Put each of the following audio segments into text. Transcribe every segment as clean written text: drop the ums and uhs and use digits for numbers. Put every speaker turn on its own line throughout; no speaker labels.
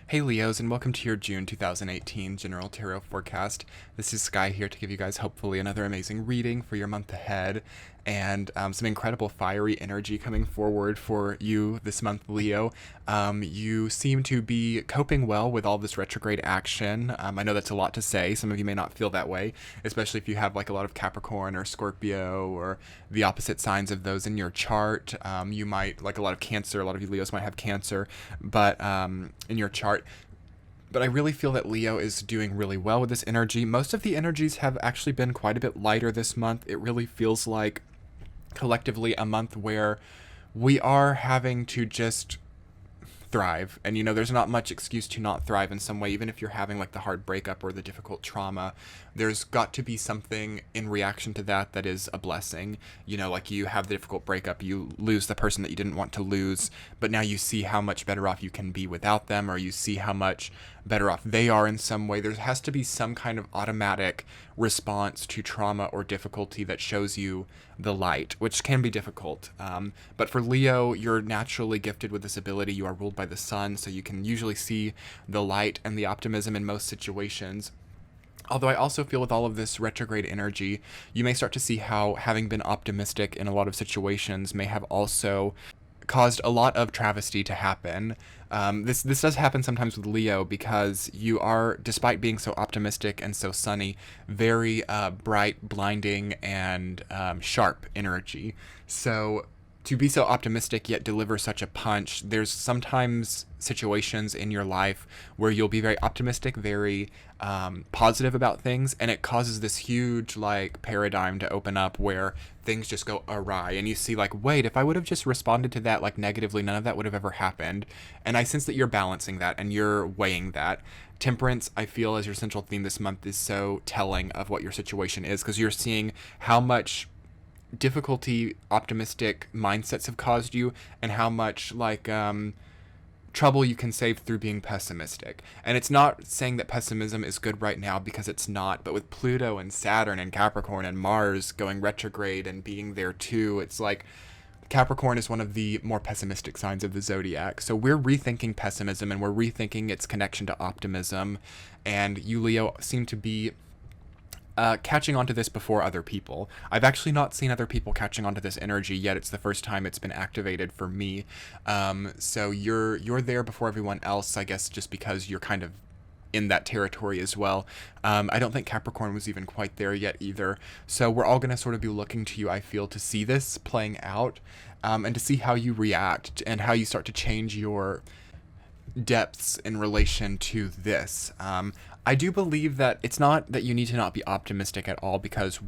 Hey Leos, and welcome to your June 2018 General Tarot Forecast. This is Sky here to give you guys hopefully another amazing reading for your month ahead, and some incredible fiery energy coming forward for you this month, Leo. You seem to be coping well with all this retrograde action. I know that's a lot to say. Some of you may not feel that way, especially if you have like a lot of Capricorn or Scorpio or the opposite signs of those in your chart. You might, like a lot of Cancer, a lot of you Leos might have Cancer, but in your chart. But I really feel that Leo is doing really well with this energy. Most of the energies have actually been quite a bit lighter this month. It really feels like collectively a month where we are having to just thrive. And there's not much excuse to not thrive in some way, even if you're having like the hard breakup or the difficult trauma. There's got to be something in reaction to that that is a blessing. Like you have the difficult breakup, you lose the person that you didn't want to lose, but now you see how much better off you can be without them, or you see how much better off they are in some way. There has to be some kind of automatic response to trauma or difficulty that shows you the light, which can be difficult. But for Leo, you're naturally gifted with this ability. You are ruled by the sun, so you can usually see the light and the optimism in most situations. Although I also feel with all of this retrograde energy, you may start to see how having been optimistic in a lot of situations may have also caused a lot of travesty to happen. This does happen sometimes with Leo because you are, despite being so optimistic and so sunny, very bright, blinding, and sharp energy. So to be so optimistic yet deliver such a punch, there's sometimes situations in your life where you'll be very optimistic, very positive about things, and it causes this huge like paradigm to open up where things just go awry, and you see like, wait, if I would have just responded to that like negatively, none of that would have ever happened. And I sense that you're balancing that and you're weighing that. Temperance, I feel, as your central theme this month is so telling of what your situation is, because you're seeing how much difficulty optimistic mindsets have caused you, and how much like trouble you can save through being pessimistic. And it's not saying that pessimism is good right now, because it's not, but with Pluto and Saturn and Capricorn and Mars going retrograde and being there too, it's like Capricorn is one of the more pessimistic signs of the zodiac. So we're rethinking pessimism and we're rethinking its connection to optimism. And you, Leo, seem to be catching onto this before other people. I've actually not seen other people catching onto this energy yet. It's the first time it's been activated for me. So you're there before everyone else, I guess, just because you're kind of in that territory as well. I don't think Capricorn was even quite there yet either. So we're all going to sort of be looking to you, I feel, to see this playing out, and to see how you react and how you start to change your depths in relation to this. I do believe that it's not that you need to not be optimistic at all, because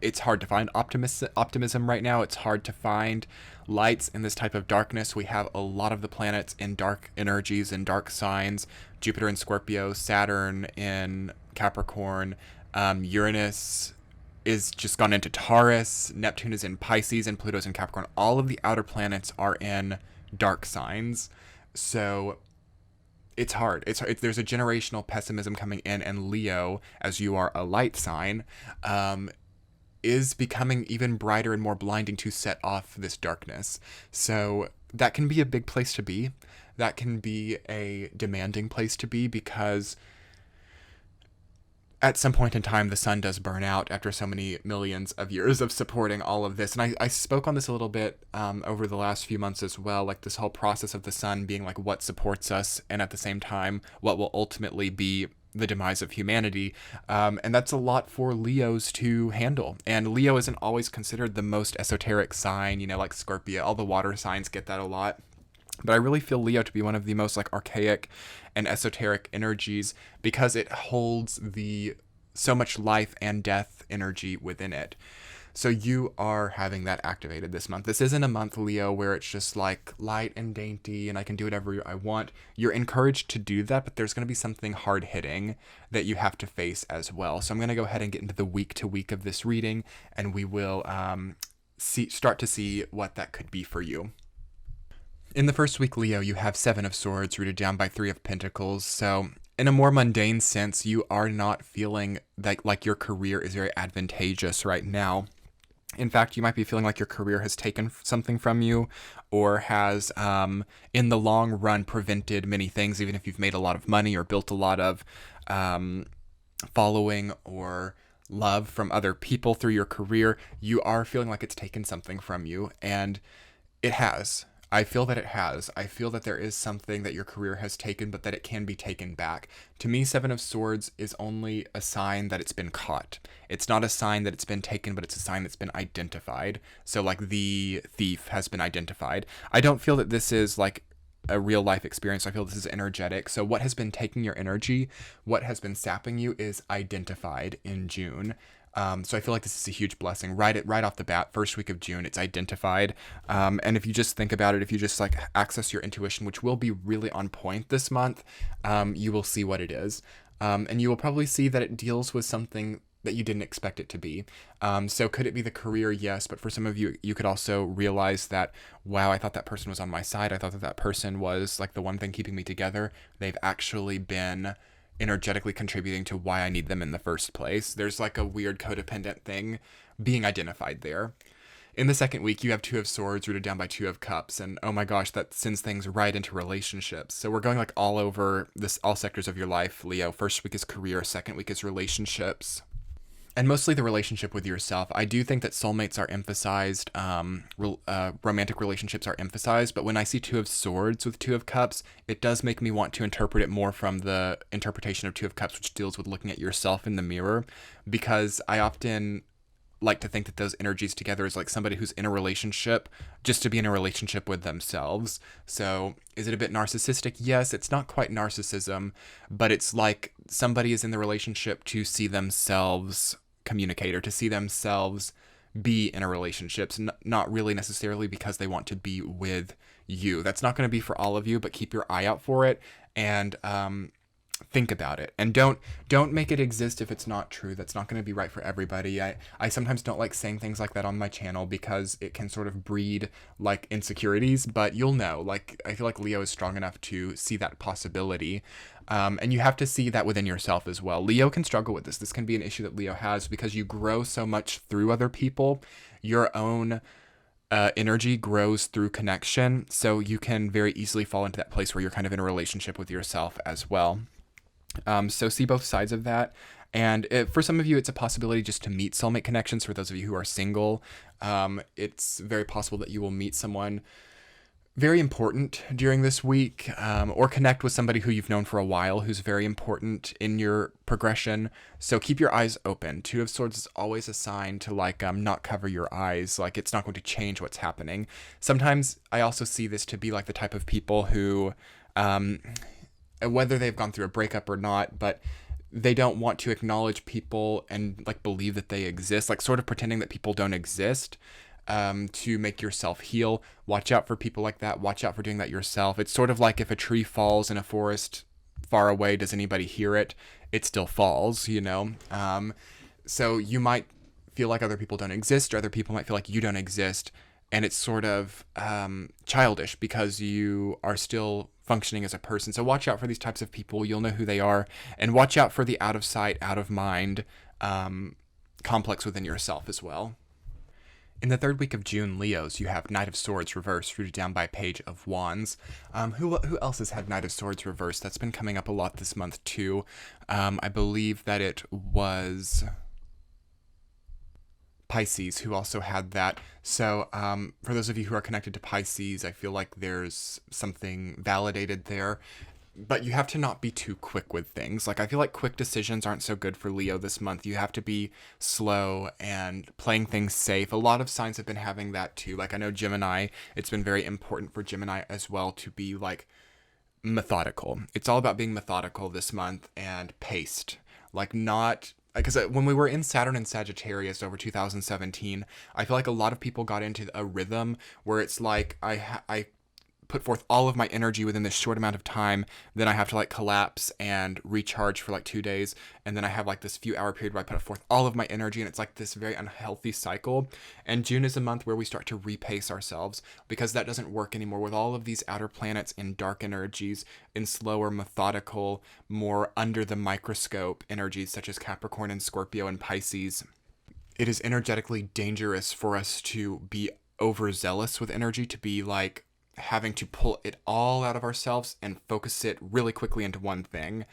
it's hard to find optimism right now. It's hard to find lights in this type of darkness. We have a lot of the planets in dark energies and dark signs. Jupiter in Scorpio, Saturn in Capricorn, Uranus is just gone into Taurus, Neptune is in Pisces, and Pluto's in Capricorn. All of the outer planets are in dark signs. So it's hard. There's a generational pessimism coming in, and Leo, as you are a light sign, is becoming even brighter and more blinding to set off this darkness. So that can be a big place to be. That can be a demanding place to be, because at some point in time, the sun does burn out after so many millions of years of supporting all of this. And I spoke on this a little bit over the last few months as well, like this whole process of the sun being like what supports us, and at the same time, what will ultimately be the demise of humanity. And that's a lot for Leos to handle. And Leo isn't always considered the most esoteric sign, like Scorpio. All the water signs get that a lot. But I really feel Leo to be one of the most like archaic and esoteric energies, because it holds the so much life and death energy within it. So you are having that activated this month. This isn't a month, Leo, where it's just like light and dainty and I can do whatever I want. You're encouraged to do that, but there's going to be something hard hitting that you have to face as well. So I'm going to go ahead and get into the week to week of this reading, and we will start to see what that could be for you. In the first week, Leo, you have Seven of Swords rooted down by Three of Pentacles. So in a more mundane sense, you are not feeling like your career is very advantageous right now. In fact, you might be feeling like your career has taken something from you, or has, in the long run, prevented many things, even if you've made a lot of money or built a lot of um, following or love from other people through your career. You are feeling like it's taken something from you, and it has. I feel that it has. I feel that there is something that your career has taken, but that it can be taken back. To me, Seven of Swords is only a sign that it's been caught. It's not a sign that it's been taken, but it's a sign that's been identified. So, like, the thief has been identified. I don't feel that this is like a real life experience. I feel this is energetic. So, what has been taking your energy, what has been sapping you, is identified in June. So I feel like this is a huge blessing right off the bat. First week of June, it's identified. And if you just think about it, if you just like access your intuition, which will be really on point this month, you will see what it is. And you will probably see that it deals with something that you didn't expect it to be. So could it be the career? Yes. But for some of you, you could also realize that, wow, I thought that person was on my side. I thought that that person was like the one thing keeping me together. They've actually been energetically contributing to why I need them in the first place. There's like a weird codependent thing being identified there. In the second week, you have Two of Swords rooted down by Two of Cups, and oh my gosh, that sends things right into relationships. So we're going like all over this, all sectors of your life, Leo. First week is career, second week is relationships, and mostly the relationship with yourself. I do think that soulmates are emphasized, romantic relationships are emphasized, but when I see Two of Swords with Two of Cups, it does make me want to interpret it more from the interpretation of Two of Cups, which deals with looking at yourself in the mirror, because I often like to think that those energies together is like somebody who's in a relationship just to be in a relationship with themselves. So is it a bit narcissistic? Yes, it's not quite narcissism, but it's like somebody is in the relationship to see themselves communicate, or to see themselves be in a relationship, not really necessarily because they want to be with you. That's not going to be for all of you, but keep your eye out for it, and think about it, and don't make it exist if it's not true. That's not going to be right for everybody. I sometimes don't like saying things like that on my channel because it can sort of breed like insecurities, but you'll know, like, I feel like Leo is strong enough to see that possibility. And you have to see that within yourself as well. Leo can struggle with this. This can be an issue that Leo has because you grow so much through other people. Your own energy grows through connection, so you can very easily fall into that place where you're kind of in a relationship with yourself as well. So see both sides of that. And for some of you, it's a possibility just to meet soulmate connections. For those of you who are single, it's very possible that you will meet someone very important during this week, or connect with somebody who you've known for a while who's very important in your progression. So keep your eyes open. Two of Swords is always a sign to like not cover your eyes. Like, it's not going to change what's happening. Sometimes I also see this to be like the type of people who whether they've gone through a breakup or not, but they don't want to acknowledge people and like believe that they exist, like sort of pretending that people don't exist, to make yourself heal. Watch out for people like that. Watch out for doing that yourself. It's sort of like if a tree falls in a forest far away, does anybody hear it? It still falls, you know? So you might feel like other people don't exist, or other people might feel like you don't exist. And it's sort of childish because you are still functioning as a person. So watch out for these types of people. You'll know who they are. And watch out for the out of sight, out of mind complex within yourself as well. In the third week of June, Leos, you have Knight of Swords reversed, rooted down by Page of Wands. Who else has had Knight of Swords reversed? That's been coming up a lot this month too. I believe that it was Pisces who also had that. So for those of you who are connected to Pisces, I feel like there's something validated there. But you have to not be too quick with things. Like, I feel like quick decisions aren't so good for Leo this month. You have to be slow and playing things safe. A lot of signs have been having that too. Like, I know Gemini, it's been very important for Gemini as well to be like methodical. It's all about being methodical this month and paced. Like, not, because when we were in Saturn and Sagittarius over 2017, I feel like a lot of people got into a rhythm where it's like I put forth all of my energy within this short amount of time, then I have to like collapse and recharge for like 2 days, and then I have like this few hour period where I put forth all of my energy, and it's like this very unhealthy cycle. And June is a month where we start to repace ourselves, because that doesn't work anymore with all of these outer planets in dark energies, in slower, methodical, more under the microscope energies such as Capricorn and Scorpio and Pisces. it is energetically dangerous for us to be overzealous with energy, to be like having to pull it all out of ourselves and focus it really quickly into one thing.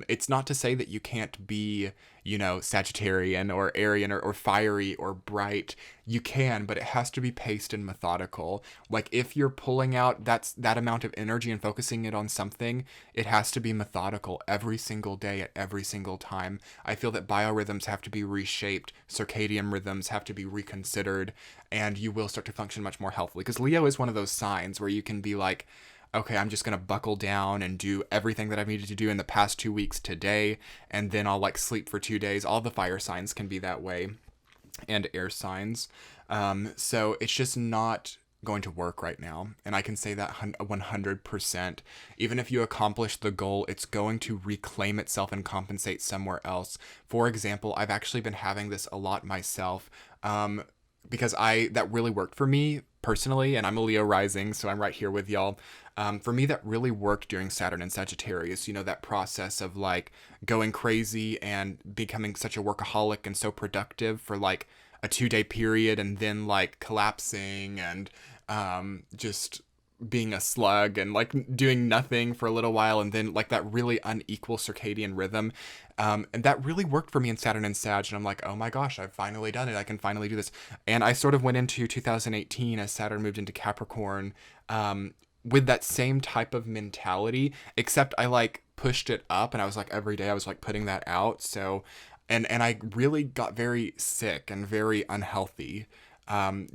It's not to say that you can't be, Sagittarian or Arian or fiery or bright. You can, but it has to be paced and methodical. Like if you're pulling out that amount of energy and focusing it on something, it has to be methodical every single day at every single time. I feel that biorhythms have to be reshaped, circadian rhythms have to be reconsidered, and you will start to function much more healthily. Because Leo is one of those signs where you can be like, okay, I'm just going to buckle down and do everything that I've needed to do in the past 2 weeks today, and then I'll like sleep for 2 days. All the fire signs can be that way, and air signs. So it's just not going to work right now. And I can say that 100%. Even if you accomplish the goal, it's going to reclaim itself and compensate somewhere else. For example, I've actually been having this a lot myself. Because that really worked for me personally, and I'm a Leo rising, so I'm right here with y'all. For me, that really worked during Saturn and Sagittarius, that process of like going crazy and becoming such a workaholic and so productive for like a 2-day period, and then like collapsing and just being a slug and like doing nothing for a little while, and then like that really unequal circadian rhythm. And that really worked for me in Saturn and Sag, and I'm like, oh my gosh, I've finally done it. I can finally do this. And I sort of went into 2018 as Saturn moved into Capricorn with that same type of mentality, except I like pushed it up, and I was like every day I was like putting that out. So and I really got very sick and very unhealthy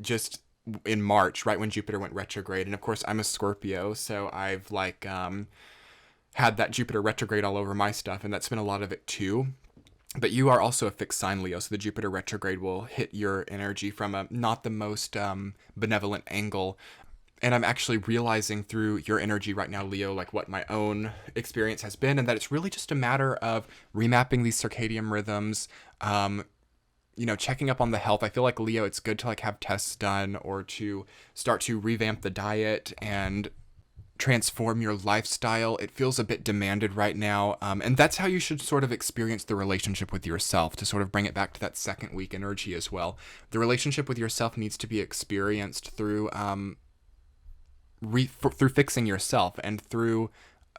just in March, right when Jupiter went retrograde. And of course I'm a Scorpio, so I've like had that Jupiter retrograde all over my stuff, and that's been a lot of it too. But you are also a fixed sign Leo, so the Jupiter retrograde will hit your energy from a not the most benevolent angle. And I'm actually realizing through your energy right now, Leo, like what my own experience has been, and that it's really just a matter of remapping these circadian rhythms, checking up on the health. I feel like Leo, it's good to like have tests done or to start to revamp the diet and transform your lifestyle. It feels a bit demanded right now. And that's how you should sort of experience the relationship with yourself, to sort of bring it back to that second week energy as well. The relationship with yourself needs to be experienced through through fixing yourself and through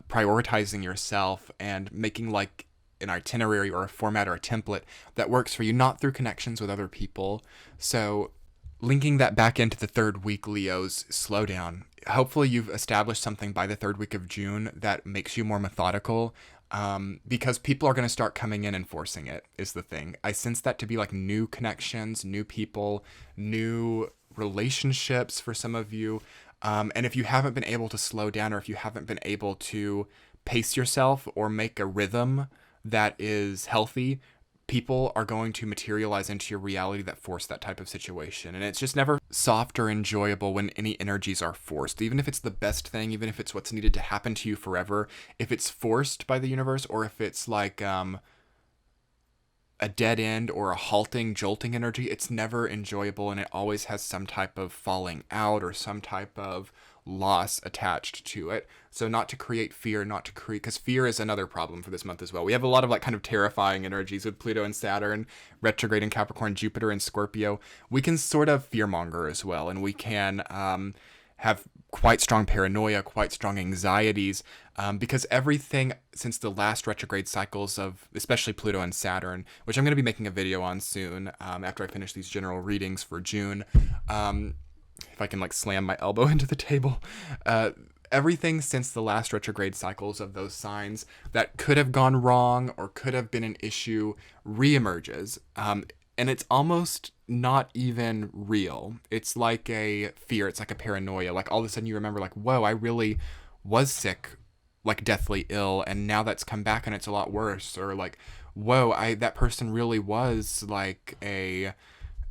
prioritizing yourself and making like an itinerary or a format or a template that works for you, not through connections with other people. So linking that back into the third week, Leo's slow down. Hopefully you've established something by the third week of June that makes you more methodical, because people are going to start coming in and forcing it is the thing. I sense that to be like new connections, new people, new relationships for some of you. And if you haven't been able to slow down, or if you haven't been able to pace yourself or make a rhythm that is healthy, people are going to materialize into your reality that force that type of situation. And it's just never soft or enjoyable when any energies are forced, even if it's the best thing, even if it's what's needed to happen to you forever. If it's forced by the universe, or if it's like a dead end or a halting, jolting energy, it's never enjoyable, and it always has some type of falling out or some type of loss attached to it. So not to create fear, because fear is another problem for this month as well. We have a lot of like kind of terrifying energies with Pluto and Saturn, retrograde in Capricorn, Jupiter and Scorpio. We can sort of fearmonger as well, and we can have quite strong paranoia, quite strong anxieties, because everything since the last retrograde cycles of especially Pluto and Saturn, which I'm going to be making a video on soon after I finish these general readings for June, if I can like slam my elbow into the table, everything since the last retrograde cycles of those signs that could have gone wrong or could have been an issue reemerges. And it's almost not even real. It's like a fear. It's like a paranoia. Like all of a sudden you remember like, whoa, I really was sick, like deathly ill. And now that's come back and it's a lot worse. Or like, whoa, that person really was like a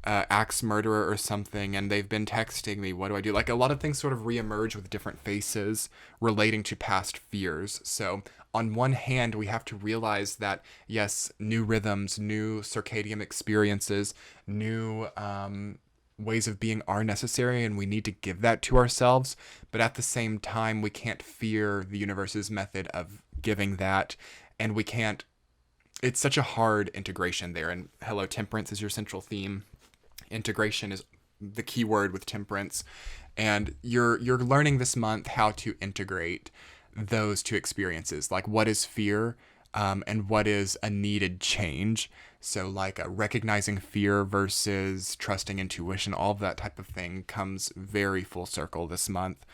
axe murderer or something, and they've been texting me. What do I do? Like a lot of things sort of reemerge with different faces relating to past fears. So on one hand, we have to realize that, yes, new rhythms, new circadian experiences, new ways of being are necessary, and we need to give that to ourselves. But at the same time, we can't fear the universe's method of giving that, and we can't it's such a hard integration there. And hello, temperance is your central theme. Integration is the key word with temperance, and you're learning this month how to integrate those two experiences, like what is fear, and what is a needed change. So like recognizing fear versus trusting intuition, all of that type of thing comes very full circle this month.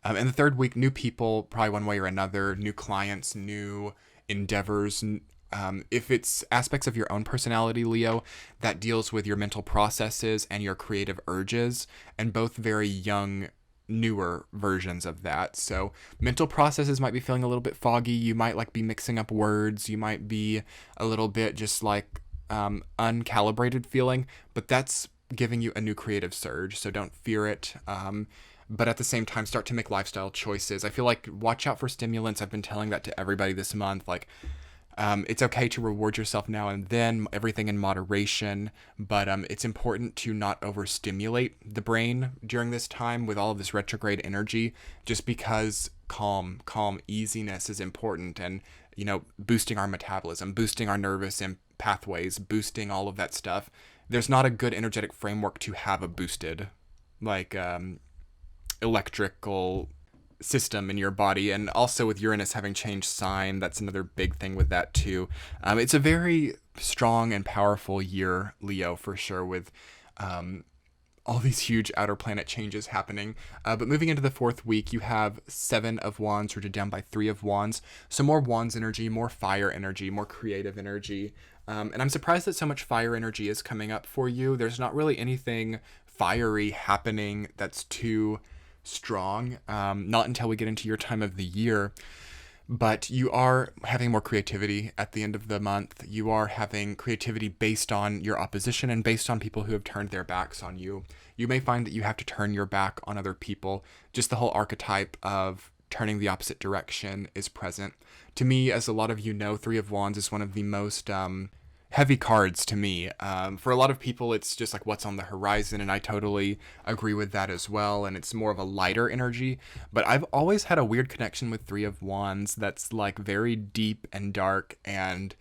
In the third week, new people, probably one way or another, new clients, new endeavors. If it's aspects of your own personality, Leo, that deals with your mental processes and your creative urges, and both very young, newer versions of that. So mental processes might be feeling a little bit foggy. You might like be mixing up words. You might be a little bit just like uncalibrated feeling, but that's giving you a new creative surge. So don't fear it. But at the same time, start to make lifestyle choices. I feel like watch out for stimulants. I've been telling that to everybody this month. Like, it's okay to reward yourself now and then, everything in moderation, but it's important to not overstimulate the brain during this time with all of this retrograde energy, just because calm, easiness is important, and, boosting our metabolism, boosting our nervous pathways, boosting all of that stuff. There's not a good energetic framework to have a boosted, like, electrical system in your body. And also with Uranus having changed sign, that's another big thing with that too. It's a very strong and powerful year, Leo, for sure, with all these huge outer planet changes happening. But moving into the fourth week, you have 7 of Wands rooted down by 3 of Wands. So more Wands energy, more fire energy, more creative energy. And I'm surprised that so much fire energy is coming up for you. There's not really anything fiery happening that's too strong, not until we get into your time of the year. But you are having more creativity at the end of the month. You are having creativity based on your opposition and based on people who have turned their backs on you. You may find that you have to turn your back on other people. Just the whole archetype of turning the opposite direction is present. To me, as a lot of you know, 3 of Wands is one of the most heavy cards to me. For a lot of people, it's just like what's on the horizon, and I totally agree with that as well, and it's more of a lighter energy. But I've always had a weird connection with 3 of Wands that's like very deep and dark and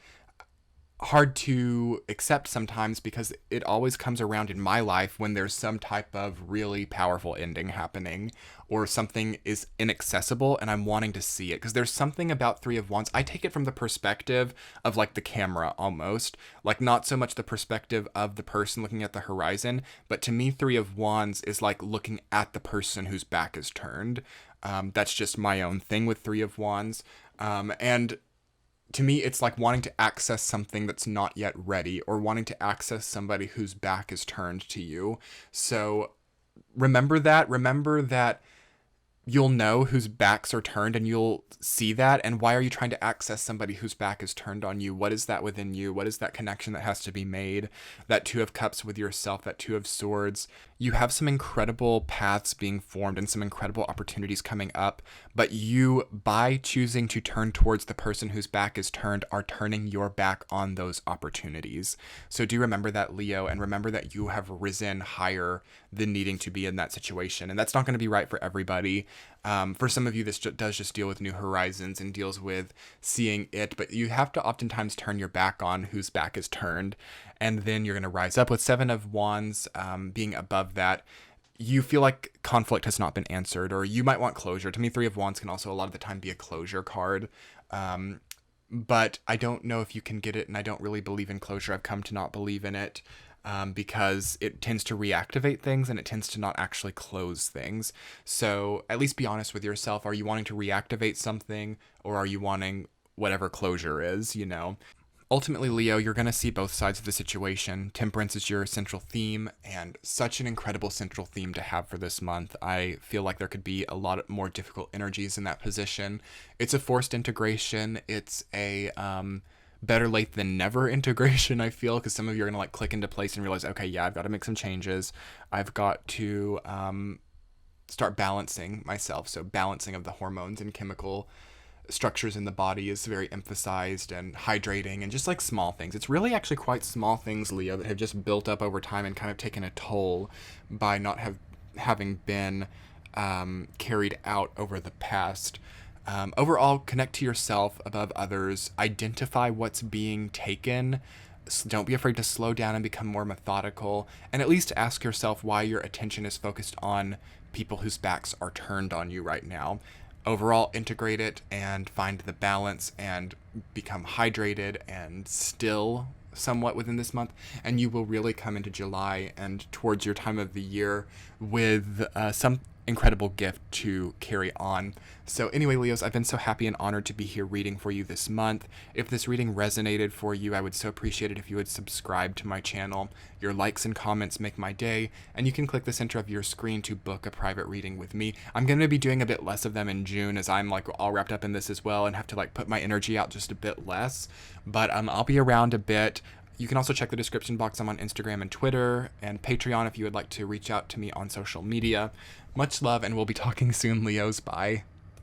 hard to accept sometimes, because it always comes around in my life when there's some type of really powerful ending happening, or something is inaccessible and I'm wanting to see it. Because there's something about 3 of Wands, I take it from the perspective of like the camera almost, like not so much the perspective of the person looking at the horizon, but to me 3 of Wands is like looking at the person whose back is turned. That's just my own thing with 3 of Wands. And to me, it's like wanting to access something that's not yet ready, or wanting to access somebody whose back is turned to you. So remember that. Remember that you'll know whose backs are turned, and you'll see that. And why are you trying to access somebody whose back is turned on you? What is that within you? What is that connection that has to be made? That 2 of Cups with yourself, that 2 of Swords. You have some incredible paths being formed and some incredible opportunities coming up, but you, by choosing to turn towards the person whose back is turned, are turning your back on those opportunities. So do remember that, Leo, and remember that you have risen higher than needing to be in that situation. And that's not going to be right for everybody. For some of you, this does just deal with new horizons and deals with seeing it, but you have to oftentimes turn your back on whose back is turned, and then you're going to rise up. With 7 of Wands being above that, you feel like conflict has not been answered, or you might want closure. To me, 3 of Wands can also a lot of the time be a closure card. But I don't know if you can get it, and I don't really believe in closure. I've come to not believe in it. Because it tends to reactivate things, and it tends to not actually close things. So at least be honest with yourself. Are you wanting to reactivate something, or are you wanting whatever closure is, Ultimately, Leo, you're going to see both sides of the situation. Temperance is your central theme, and such an incredible central theme to have for this month. I feel like there could be a lot more difficult energies in that position. It's a forced integration. It's a better late than never integration, I feel, because some of you are going to like click into place and realize, okay, yeah, I've got to make some changes. I've got to start balancing myself. So balancing of the hormones and chemical structures in the body is very emphasized, and hydrating, and just like small things. It's really actually quite small things, Leo, that have just built up over time and kind of taken a toll by not having been carried out over the past Overall, connect to yourself above others, identify what's being taken. Don't be afraid to slow down and become more methodical, and at least ask yourself why your attention is focused on people whose backs are turned on you right now. Overall, integrate it and find the balance and become hydrated and still somewhat within this month, and you will really come into July and towards your time of the year with some incredible gift to carry on. So anyway, Leos, I've been so happy and honored to be here reading for you this month. If this reading resonated for you, I would so appreciate it if you would subscribe to my channel. Your likes and comments make my day, and you can click the center of your screen to book a private reading with me. I'm going to be doing a bit less of them in June, as I'm like all wrapped up in this as well and have to like put my energy out just a bit less, but I'll be around a bit. You can also check the description box. I'm on Instagram and Twitter and Patreon if you would like to reach out to me on social media. Much love, and we'll be talking soon, Leos. Bye.